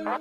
Halo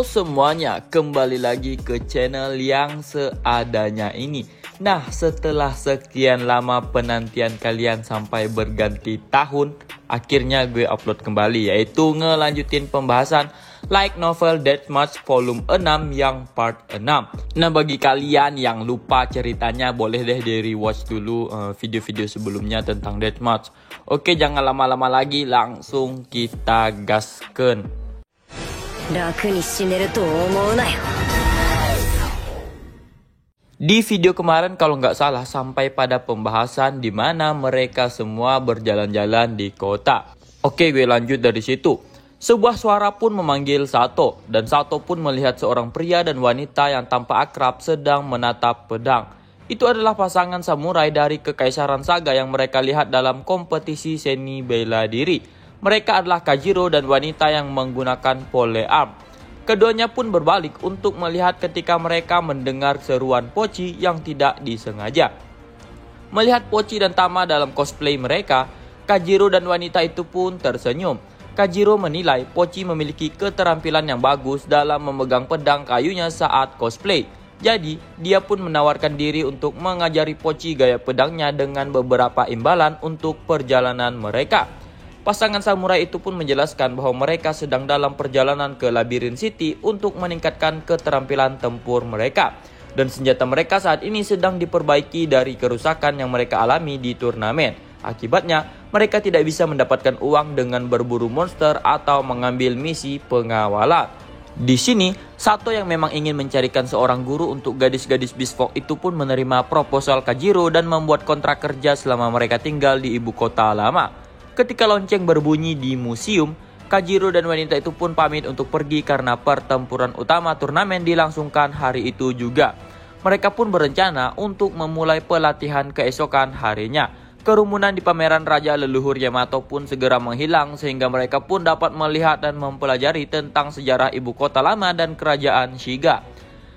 semuanya, kembali lagi ke channel yang seadanya ini. Nah, setelah sekian lama penantian kalian sampai berganti tahun, akhirnya gue upload kembali, yaitu ngelanjutin pembahasan Light Novel Deathmatch Volume 6 yang part 6. Nah, bagi kalian yang lupa ceritanya, boleh deh di rewatch dulu video-video sebelumnya tentang Deathmatch. Oke, jangan lama-lama lagi, langsung kita gasken. Di video kemarin kalau nggak salah sampai pada pembahasan di mana mereka semua berjalan-jalan di kota. Oke, gue lanjut dari situ. Sebuah suara pun memanggil Sato, dan Sato pun melihat seorang pria dan wanita yang tampak akrab sedang menatap pedang. Itu adalah pasangan samurai dari Kekaisaran Saga yang mereka lihat dalam kompetisi seni bela diri. Mereka adalah Kajiro dan wanita yang menggunakan polearm. Keduanya pun berbalik untuk melihat ketika mereka mendengar seruan Pochi yang tidak disengaja. Melihat Pochi dan Tama dalam cosplay mereka, Kajiro dan wanita itu pun tersenyum. Kajiro menilai Pochi memiliki keterampilan yang bagus dalam memegang pedang kayunya saat cosplay. Jadi, dia pun menawarkan diri untuk mengajari Pochi gaya pedangnya dengan beberapa imbalan untuk perjalanan mereka. Pasangan samurai itu pun menjelaskan bahwa mereka sedang dalam perjalanan ke Labyrinth City untuk meningkatkan keterampilan tempur mereka. Dan senjata mereka saat ini sedang diperbaiki dari kerusakan yang mereka alami di turnamen. Akibatnya, mereka tidak bisa mendapatkan uang dengan berburu monster atau mengambil misi pengawalan. Di sini, Sato yang memang ingin mencarikan seorang guru untuk gadis-gadis Beastfolk itu pun menerima proposal Kajiro dan membuat kontrak kerja selama mereka tinggal di ibu kota lama. Ketika lonceng berbunyi di museum, Kajiro dan wanita itu pun pamit untuk pergi karena pertempuran utama turnamen dilangsungkan hari itu juga. Mereka pun berencana untuk memulai pelatihan keesokan harinya. Kerumunan di pameran Raja Leluhur Yamato pun segera menghilang sehingga mereka pun dapat melihat dan mempelajari tentang sejarah ibu kota lama dan kerajaan Shiga.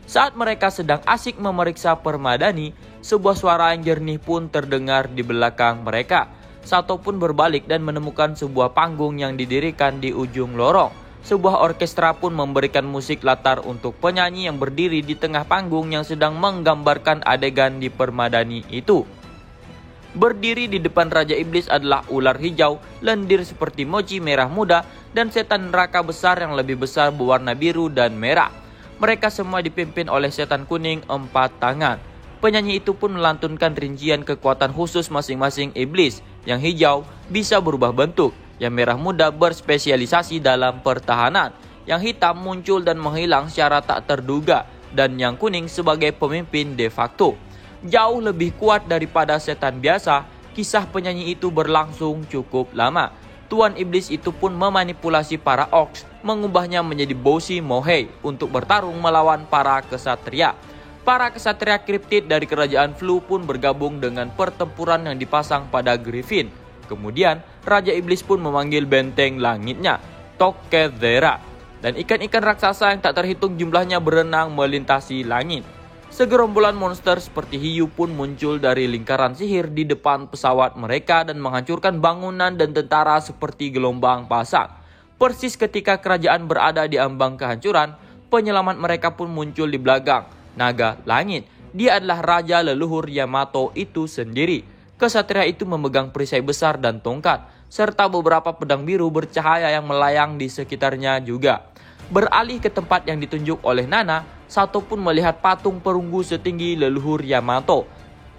Saat mereka sedang asik memeriksa permadani, sebuah suara yang jernih pun terdengar di belakang mereka. Sato pun berbalik dan menemukan sebuah panggung yang didirikan di ujung lorong. Sebuah orkestra pun memberikan musik latar untuk penyanyi yang berdiri di tengah panggung yang sedang menggambarkan adegan di permadani itu. Berdiri di depan Raja Iblis adalah ular hijau, lendir seperti mochi merah muda, dan setan neraka besar yang lebih besar berwarna biru dan merah. Mereka semua dipimpin oleh setan kuning 4 tangan. Penyanyi itu pun melantunkan rincian kekuatan khusus masing-masing iblis. Yang hijau bisa berubah bentuk, yang merah muda berspesialisasi dalam pertahanan, yang hitam muncul dan menghilang secara tak terduga, dan yang kuning sebagai pemimpin de facto. Jauh lebih kuat daripada setan biasa, kisah penyanyi itu berlangsung cukup lama. Tuan Iblis itu pun memanipulasi para orcs, mengubahnya menjadi Boshi Mohei untuk bertarung melawan para kesatria. Para kesatria kriptid dari kerajaan Flu pun bergabung dengan pertempuran yang dipasang pada Griffin. Kemudian, Raja Iblis pun memanggil benteng langitnya, Tokezera. Dan ikan-ikan raksasa yang tak terhitung jumlahnya berenang melintasi langit. Segerombolan monster seperti hiu pun muncul dari lingkaran sihir di depan pesawat mereka dan menghancurkan bangunan dan tentara seperti gelombang pasang. Persis ketika kerajaan berada di ambang kehancuran, penyelamat mereka pun muncul di belakang. Naga langit, dia adalah Raja Leluhur Yamato itu sendiri. Kesatria itu memegang perisai besar dan tongkat, serta beberapa pedang biru bercahaya yang melayang di sekitarnya juga. Beralih ke tempat yang ditunjuk oleh Nana, Sato pun melihat patung perunggu setinggi Leluhur Yamato,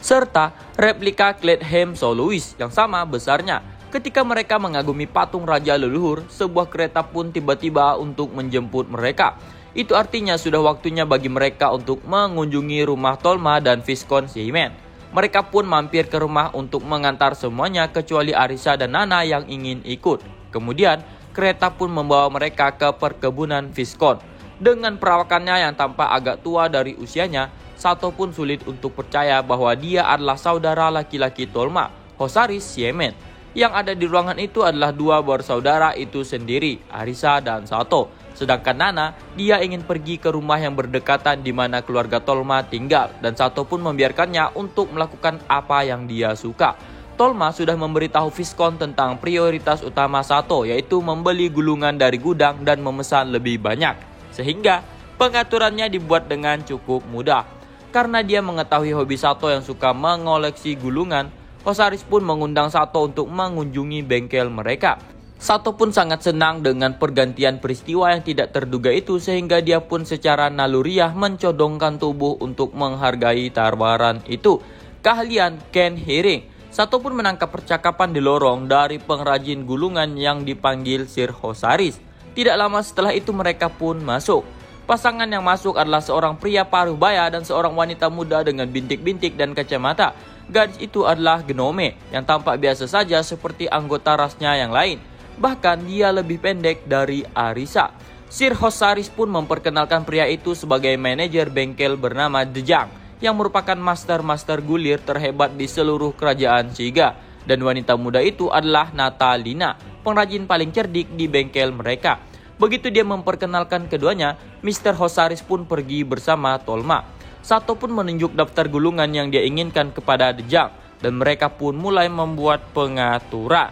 serta replika Cledham Soloist yang sama besarnya. Ketika mereka mengagumi patung Raja Leluhur, sebuah kereta pun tiba-tiba untuk menjemput mereka. Itu artinya sudah waktunya bagi mereka untuk mengunjungi rumah Tolma dan Viscount Seimen. Mereka pun mampir ke rumah untuk mengantar semuanya kecuali Arisa dan Nana yang ingin ikut. Kemudian, kereta pun membawa mereka ke perkebunan Viscount. Dengan perawakannya yang tampak agak tua dari usianya, Sato pun sulit untuk percaya bahwa dia adalah saudara laki-laki Tolma, Hosaris Siemen. Yang ada di ruangan itu adalah dua bersaudara itu sendiri, Arisa dan Sato. Sedangkan Nana, dia ingin pergi ke rumah yang berdekatan di mana keluarga Tolma tinggal dan Sato pun membiarkannya untuk melakukan apa yang dia suka. Tolma sudah memberitahu Viscount tentang prioritas utama Sato, yaitu membeli gulungan dari gudang dan memesan lebih banyak. Sehingga pengaturannya dibuat dengan cukup mudah. Karena dia mengetahui hobi Sato yang suka mengoleksi gulungan, Hosaris pun mengundang Sato untuk mengunjungi bengkel mereka. Sato pun sangat senang dengan pergantian peristiwa yang tidak terduga itu sehingga dia pun secara naluriah mencodongkan tubuh untuk menghargai tawaran itu. Keahlian Ken Hearing. Sato pun menangkap percakapan di lorong dari pengrajin gulungan yang dipanggil Sir Hosaris. Tidak lama setelah itu mereka pun masuk. Pasangan yang masuk adalah seorang pria paruh baya dan seorang wanita muda dengan bintik-bintik dan kacamata. Gadis itu adalah Gnome yang tampak biasa saja seperti anggota rasnya yang lain. Bahkan dia lebih pendek dari Arisa. Sir Hosaris pun memperkenalkan pria itu sebagai manajer bengkel bernama Dejang yang merupakan master gulir terhebat di seluruh kerajaan Shiga. Dan wanita muda itu adalah Natalina, pengrajin paling cerdik di bengkel mereka. Begitu dia memperkenalkan keduanya, Mr. Hosaris pun pergi bersama Tolma. Sato pun menunjuk daftar gulungan yang dia inginkan kepada Dejang dan mereka pun mulai membuat pengaturan.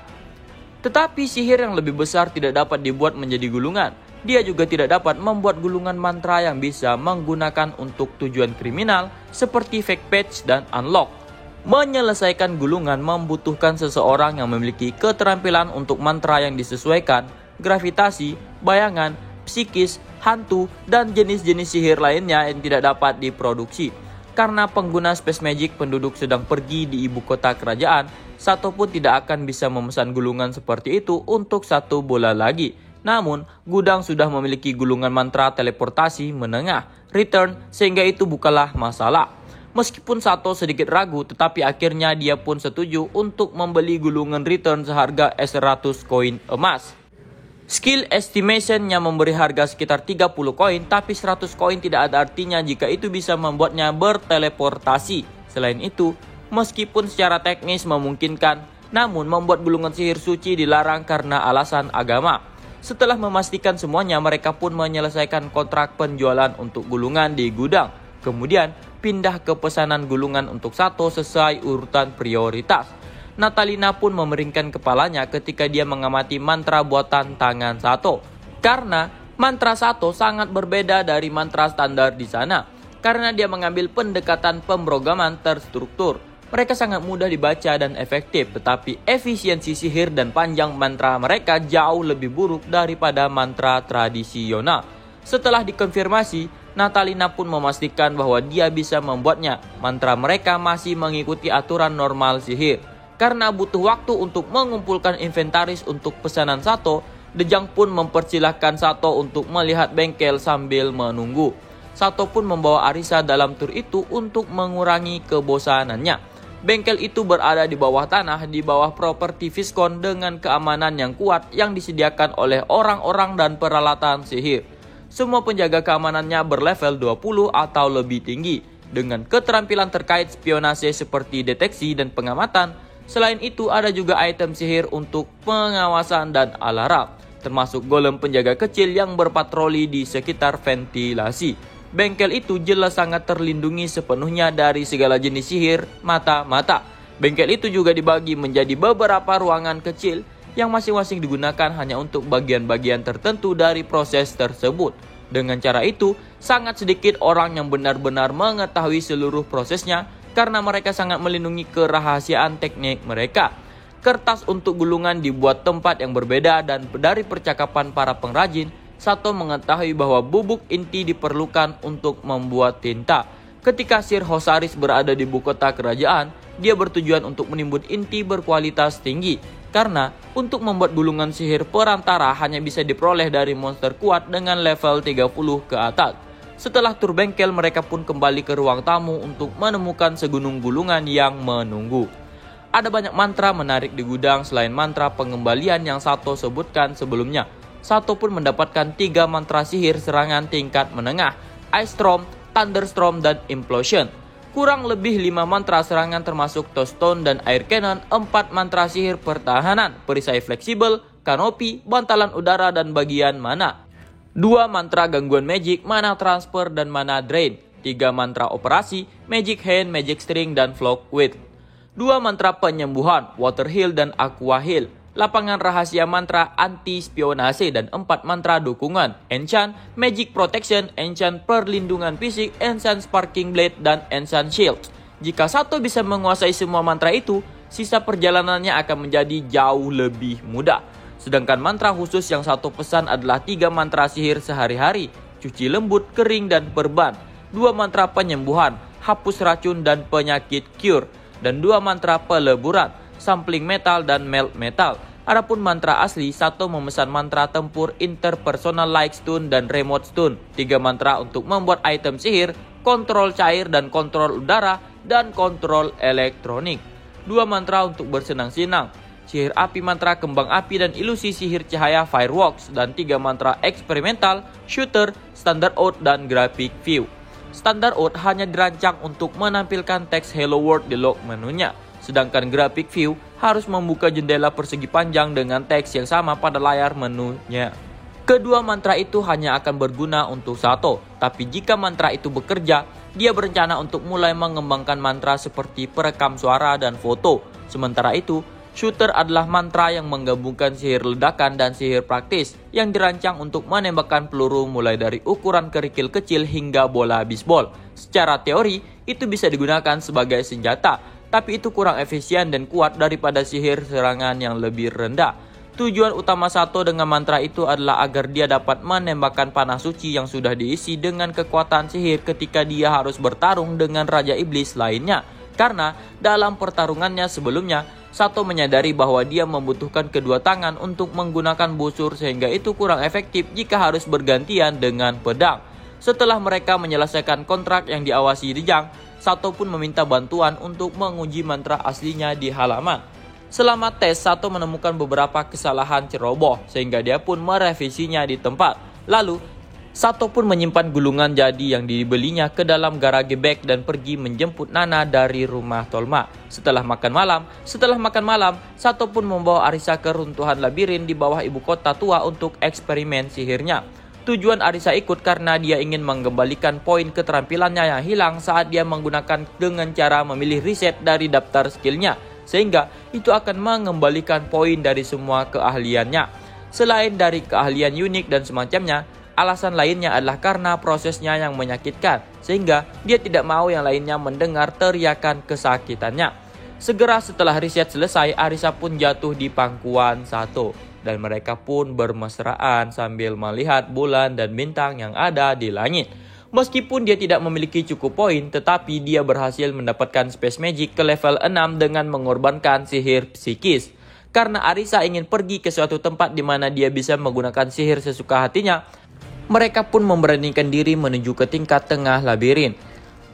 Tetapi sihir yang lebih besar tidak dapat dibuat menjadi gulungan. Dia juga tidak dapat membuat gulungan mantra yang bisa menggunakan untuk tujuan kriminal seperti fake patch dan unlock. Menyelesaikan gulungan membutuhkan seseorang yang memiliki keterampilan untuk mantra yang disesuaikan, gravitasi, bayangan, psikis, hantu, dan jenis-jenis sihir lainnya yang tidak dapat diproduksi. Karena pengguna Space Magic penduduk sedang pergi di ibu kota kerajaan, Sato pun tidak akan bisa memesan gulungan seperti itu untuk 1 bulan lagi. Namun, gudang sudah memiliki gulungan mantra teleportasi menengah, return, sehingga itu bukanlah masalah. Meskipun Sato sedikit ragu, tetapi akhirnya dia pun setuju untuk membeli gulungan return seharga 100 koin emas. Skill estimation-nya memberi harga sekitar 30 koin, tapi 100 koin tidak ada artinya jika itu bisa membuatnya berteleportasi. Selain itu, meskipun secara teknis memungkinkan, namun membuat gulungan sihir suci dilarang karena alasan agama. Setelah memastikan semuanya, mereka pun menyelesaikan kontrak penjualan untuk gulungan di gudang. Kemudian, pindah ke pesanan gulungan untuk Sato sesuai urutan prioritas. Natalina pun memeringkan kepalanya ketika dia mengamati mantra buatan tangan Sato. Karena mantra Sato sangat berbeda dari mantra standar di sana. Karena dia mengambil pendekatan pemrograman terstruktur. Mereka sangat mudah dibaca dan efektif, tetapi efisiensi sihir dan panjang mantra mereka jauh lebih buruk daripada mantra tradisional. Setelah dikonfirmasi, Natalina pun memastikan bahwa dia bisa membuatnya. Mantra mereka masih mengikuti aturan normal sihir. Karena butuh waktu untuk mengumpulkan inventaris untuk pesanan Sato, Dejang pun mempersilahkan Sato untuk melihat bengkel sambil menunggu. Sato pun membawa Arisa dalam tur itu untuk mengurangi kebosanannya. Bengkel itu berada di bawah tanah, di bawah properti Viscount dengan keamanan yang kuat yang disediakan oleh orang-orang dan peralatan sihir. Semua penjaga keamanannya berlevel 20 atau lebih tinggi, dengan keterampilan terkait spionase seperti deteksi dan pengamatan. Selain itu ada juga item sihir untuk pengawasan dan alarm, termasuk golem penjaga kecil yang berpatroli di sekitar ventilasi. Bengkel itu jelas sangat terlindungi sepenuhnya dari segala jenis sihir mata-mata. Bengkel itu juga dibagi menjadi beberapa ruangan kecil yang masing-masing digunakan hanya untuk bagian-bagian tertentu dari proses tersebut. Dengan cara itu, sangat sedikit orang yang benar-benar mengetahui seluruh prosesnya karena mereka sangat melindungi kerahasiaan teknik mereka. Kertas untuk gulungan dibuat tempat yang berbeda dan dari percakapan para pengrajin, Sato mengetahui bahwa bubuk inti diperlukan untuk membuat tinta. Ketika Sir Hosaris berada di ibu kota kerajaan, dia bertujuan untuk menimbun inti berkualitas tinggi. Karena untuk membuat gulungan sihir perantara hanya bisa diperoleh dari monster kuat dengan level 30 ke atas. Setelah tur bengkel, mereka pun kembali ke ruang tamu untuk menemukan segunung gulungan yang menunggu. Ada banyak mantra menarik di gudang selain mantra pengembalian yang Sato sebutkan sebelumnya. Sato pun mendapatkan 3 mantra sihir serangan tingkat menengah, Ice Storm, Thunderstorm, dan Implosion. Kurang lebih 5 mantra serangan termasuk Toaststone dan Air Cannon, 4 mantra sihir pertahanan, perisai fleksibel, kanopi, bantalan udara, dan bagian mana. 2 mantra gangguan magic, mana transfer dan mana drain. 3 mantra operasi, magic hand, magic string, dan flock with. 2 mantra penyembuhan, water heal dan aqua heal. Lapangan rahasia mantra anti spionase dan 4 mantra dukungan, enchant, magic protection, enchant perlindungan fisik, enchant sparking blade, dan enchant shield. Jika Sato bisa menguasai semua mantra itu, sisa perjalanannya akan menjadi jauh lebih mudah. Sedangkan mantra khusus yang Sato pesan adalah 3 mantra sihir sehari-hari, cuci lembut, kering, dan perban. 2 mantra penyembuhan, hapus racun dan penyakit cure. Dan 2 mantra peleburan, sampling metal dan melt metal. Adapun mantra asli, Sato memesan mantra tempur interpersonal like stun dan remote stun. 3 mantra untuk membuat item sihir, kontrol cair dan kontrol udara, dan kontrol elektronik. 2 mantra untuk bersenang-senang, sihir api mantra kembang api dan ilusi sihir cahaya fireworks, dan 3 mantra eksperimental, shooter, standard out, dan graphic view. Standard out hanya dirancang untuk menampilkan teks hello world di log menunya, sedangkan graphic view harus membuka jendela persegi panjang dengan teks yang sama pada layar menunya. Kedua mantra itu hanya akan berguna untuk Sato, tapi jika mantra itu bekerja, dia berencana untuk mulai mengembangkan mantra seperti perekam suara dan foto. Sementara itu, shooter adalah mantra yang menggabungkan sihir ledakan dan sihir praktis yang dirancang untuk menembakkan peluru mulai dari ukuran kerikil kecil hingga bola bisbol. Secara teori, itu bisa digunakan sebagai senjata, tapi itu kurang efisien dan kuat daripada sihir serangan yang lebih rendah. Tujuan utama Sato dengan mantra itu adalah agar dia dapat menembakkan panah suci yang sudah diisi dengan kekuatan sihir ketika dia harus bertarung dengan Raja Iblis lainnya. Karena dalam pertarungannya sebelumnya, Sato menyadari bahwa dia membutuhkan kedua tangan untuk menggunakan busur sehingga itu kurang efektif jika harus bergantian dengan pedang. Setelah mereka menyelesaikan kontrak yang diawasi Dejang, Sato pun meminta bantuan untuk menguji mantra aslinya di halaman. Selama tes, Sato menemukan beberapa kesalahan ceroboh sehingga dia pun merevisinya di tempat. Lalu, Sato pun menyimpan gulungan jadi yang dibelinya ke dalam garage bag dan pergi menjemput Nana dari rumah Tolma. Setelah makan malam, Sato pun membawa Arisa ke runtuhan labirin di bawah ibu kota tua untuk eksperimen sihirnya. Tujuan Arisa ikut karena dia ingin mengembalikan poin keterampilannya yang hilang saat dia menggunakan dengan cara memilih reset dari daftar skillnya, sehingga itu akan mengembalikan poin dari semua keahliannya. Selain dari keahlian unik dan semacamnya, alasan lainnya adalah karena prosesnya yang menyakitkan, sehingga dia tidak mau yang lainnya mendengar teriakan kesakitannya. Segera setelah riset selesai, Arisa pun jatuh di pangkuan Sato, dan mereka pun bermesraan sambil melihat bulan dan bintang yang ada di langit. Meskipun dia tidak memiliki cukup poin, tetapi dia berhasil mendapatkan Space Magic ke level 6 dengan mengorbankan sihir psikis. Karena Arisa ingin pergi ke suatu tempat di mana dia bisa menggunakan sihir sesuka hatinya, mereka pun memberanikan diri menuju ke tingkat tengah labirin.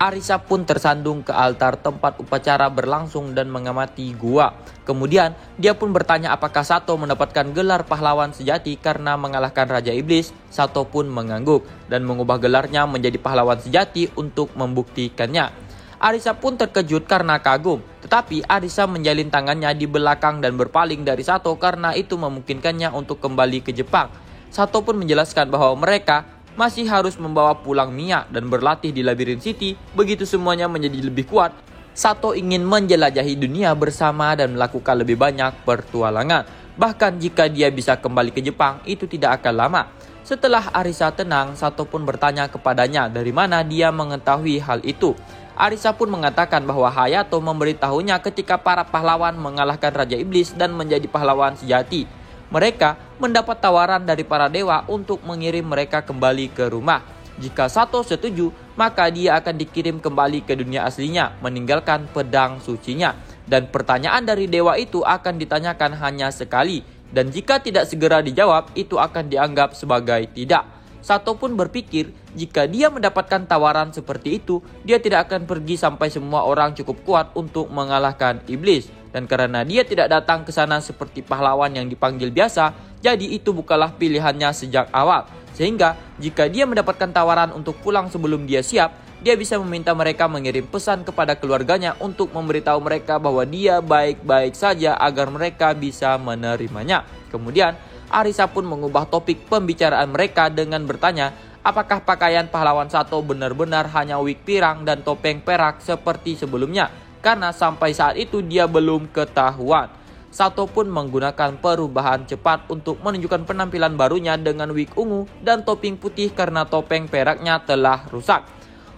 Arisa pun tersandung ke altar tempat upacara berlangsung dan mengamati gua. Kemudian, dia pun bertanya apakah Sato mendapatkan gelar pahlawan sejati karena mengalahkan Raja Iblis. Sato pun mengangguk dan mengubah gelarnya menjadi pahlawan sejati untuk membuktikannya. Arisa pun terkejut karena kagum, tetapi Arisa menjalin tangannya di belakang dan berpaling dari Sato karena itu memungkinkannya untuk kembali ke Jepang. Sato pun menjelaskan bahwa mereka masih harus membawa pulang Mia dan berlatih di Labirin City. Begitu semuanya menjadi lebih kuat, Sato ingin menjelajahi dunia bersama dan melakukan lebih banyak pertualangan. Bahkan jika dia bisa kembali ke Jepang, itu tidak akan lama. Setelah Arisa tenang, Sato pun bertanya kepadanya dari mana dia mengetahui hal itu. Arisa pun mengatakan bahwa Hayato memberitahunya ketika para pahlawan mengalahkan Raja Iblis dan menjadi pahlawan sejati. Mereka mendapat tawaran dari para dewa untuk mengirim mereka kembali ke rumah. Jika Sato setuju, maka dia akan dikirim kembali ke dunia aslinya, meninggalkan pedang sucinya. Dan pertanyaan dari dewa itu akan ditanyakan hanya sekali. Dan jika tidak segera dijawab, itu akan dianggap sebagai tidak. Sato pun berpikir, jika dia mendapatkan tawaran seperti itu, dia tidak akan pergi sampai semua orang cukup kuat untuk mengalahkan iblis. Dan karena dia tidak datang ke sana seperti pahlawan yang dipanggil biasa, jadi itu bukanlah pilihannya sejak awal. Sehingga jika dia mendapatkan tawaran untuk pulang sebelum dia siap, dia bisa meminta mereka mengirim pesan kepada keluarganya untuk memberitahu mereka bahwa dia baik-baik saja agar mereka bisa menerimanya. Kemudian Arisa pun mengubah topik pembicaraan mereka dengan bertanya, apakah pakaian pahlawan Sato benar-benar hanya wig pirang dan topeng perak seperti sebelumnya? Karena sampai saat itu dia belum ketahuan. Sato pun menggunakan perubahan cepat untuk menunjukkan penampilan barunya dengan wig ungu dan topping putih karena topeng peraknya telah rusak.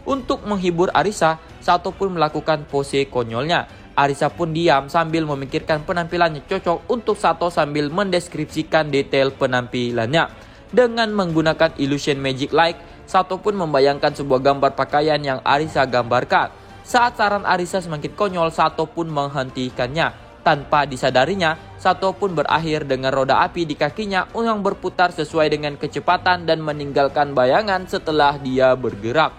Untuk menghibur Arisa, Sato pun melakukan pose konyolnya. Arisa pun diam sambil memikirkan penampilannya cocok untuk Sato sambil mendeskripsikan detail penampilannya. Dengan menggunakan illusion magic light, Sato pun membayangkan sebuah gambar pakaian yang Arisa gambarkan. Saat saran Arisa semakin konyol, Sato pun menghentikannya. Tanpa disadarinya, Sato pun berakhir dengan roda api di kakinya yang berputar sesuai dengan kecepatan dan meninggalkan bayangan setelah dia bergerak.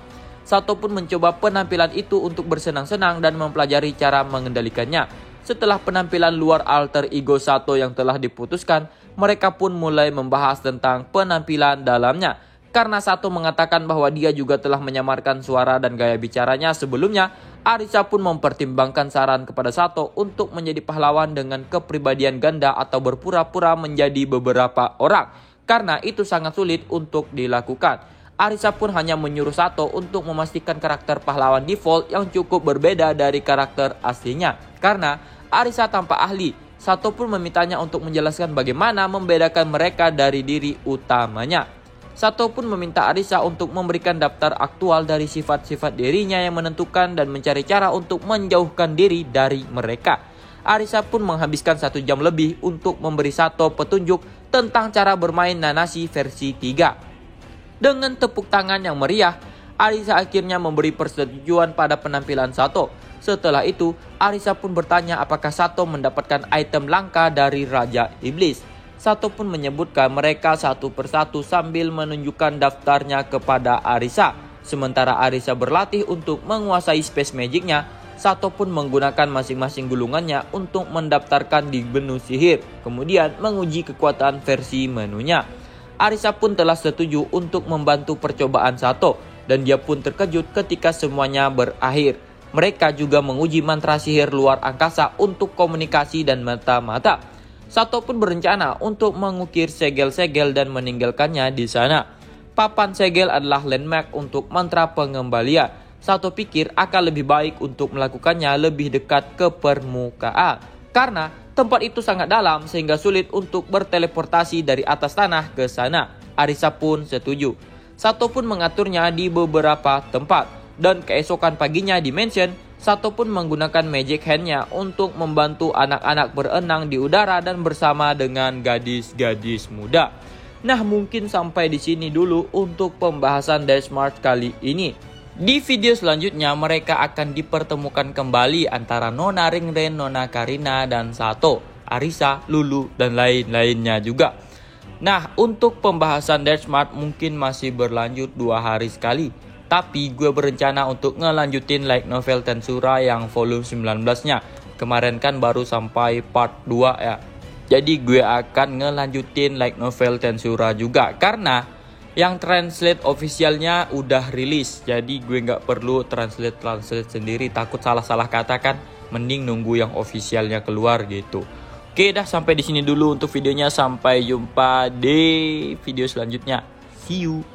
Sato pun mencoba penampilan itu untuk bersenang-senang dan mempelajari cara mengendalikannya. Setelah penampilan luar alter ego Sato yang telah diputuskan, mereka pun mulai membahas tentang penampilan dalamnya. Karena Sato mengatakan bahwa dia juga telah menyamarkan suara dan gaya bicaranya sebelumnya, Arisa pun mempertimbangkan saran kepada Sato untuk menjadi pahlawan dengan kepribadian ganda atau berpura-pura menjadi beberapa orang. Karena itu sangat sulit untuk dilakukan. Arisa pun hanya menyuruh Sato untuk memastikan karakter pahlawan default yang cukup berbeda dari karakter aslinya. Karena Arisa tanpa ahli, Sato pun memintanya untuk menjelaskan bagaimana membedakan mereka dari diri utamanya. Sato pun meminta Arisa untuk memberikan daftar aktual dari sifat-sifat dirinya yang menentukan dan mencari cara untuk menjauhkan diri dari mereka. Arisa pun menghabiskan 1 jam lebih untuk memberi Sato petunjuk tentang cara bermain Nanashi versi 3. Dengan tepuk tangan yang meriah, Arisa akhirnya memberi persetujuan pada penampilan Sato. Setelah itu, Arisa pun bertanya apakah Sato mendapatkan item langka dari Raja Iblis. Sato pun menyebutkan mereka satu persatu sambil menunjukkan daftarnya kepada Arisa. Sementara Arisa berlatih untuk menguasai space magicnya, Sato pun menggunakan masing-masing gulungannya untuk mendaftarkan di menu sihir, kemudian menguji kekuatan versi menunya. Arisa pun telah setuju untuk membantu percobaan Sato, dan dia pun terkejut ketika semuanya berakhir. Mereka juga menguji mantra sihir luar angkasa untuk komunikasi dan mata-mata. Sato pun berencana untuk mengukir segel-segel dan meninggalkannya di sana. Papan segel adalah landmark untuk mantra pengembalian. Sato pikir akan lebih baik untuk melakukannya lebih dekat ke permukaan. Karena tempat itu sangat dalam sehingga sulit untuk berteleportasi dari atas tanah ke sana. Arisa pun setuju. Sato pun mengaturnya di beberapa tempat. Dan keesokan paginya di mansion, Sato pun menggunakan magic hand-nya untuk membantu anak-anak berenang di udara dan bersama dengan gadis-gadis muda. Nah, mungkin sampai di sini dulu untuk pembahasan Death March kali ini. Di video selanjutnya mereka akan dipertemukan kembali antara Nona Ringren, Nona Karina, dan Sato, Arisa, Lulu, dan lain-lainnya juga. Nah, untuk pembahasan Death March mungkin masih berlanjut 2 hari sekali. Tapi gue berencana untuk ngelanjutin light novel Tensura yang volume 19-nya. Kemarin kan baru sampai part 2 ya. Jadi gue akan ngelanjutin light novel Tensura juga. Karena yang translate officialnya udah rilis. Jadi gue gak perlu translate sendiri. Takut salah-salah kata kan. Mending nunggu yang officialnya keluar gitu. Oke dah, sampai di sini dulu untuk videonya. Sampai jumpa di video selanjutnya. See you.